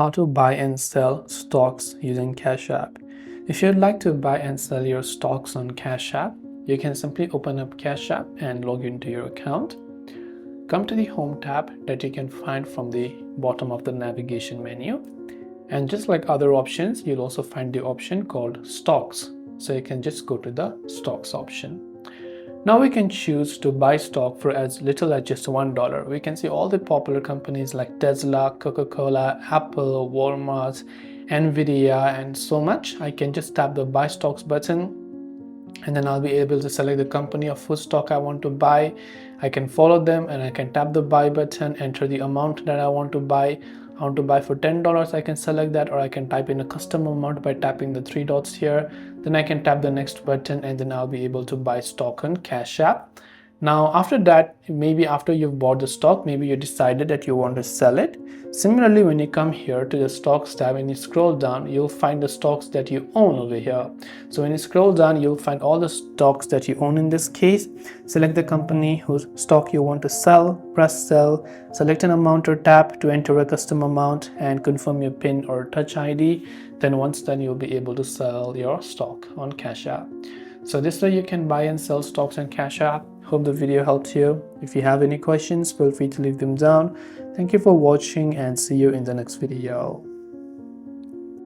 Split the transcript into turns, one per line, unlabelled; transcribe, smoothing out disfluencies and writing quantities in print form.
How to buy and sell stocks using Cash App. If you'd like to buy and sell your stocks on Cash App, you can simply open up Cash App and log into your account. Come to the Home tab that you can find from the bottom of the navigation menu. And just like other options, you'll also find the option called Stocks. So you can just go to the Stocks option. Now we can choose to buy stock for as little as just $1. We can see all the popular companies like Tesla, Coca-Cola, Apple, Walmart, Nvidia, and so much. I can just tap the buy stocks button and then I'll be able to select the company of whose stock I want to buy. I can follow them and I can tap the buy button, enter the amount that I want to buy. I want to buy for $10, I can select that, or I can type in a custom amount by tapping the three dots here. Then I can tap the next button and then I'll be able to buy stock on Cash App. Now after that, maybe after you've bought the stock, maybe you decided that you want to sell it. Similarly, when you come here to the stocks tab and you scroll down, you'll find the stocks that you own over here. So when you scroll down, you'll find all the stocks that you own in this case. Select the company whose stock you want to sell, press sell, select an amount or tap to enter a custom amount and confirm your PIN or Touch ID. Then once done, you'll be able to sell your stock on Cash App. So this way you can buy and sell stocks on Cash App. Hope the video helped you. If you have any questions, feel free to leave them down. Thank you for watching and see you in the next video.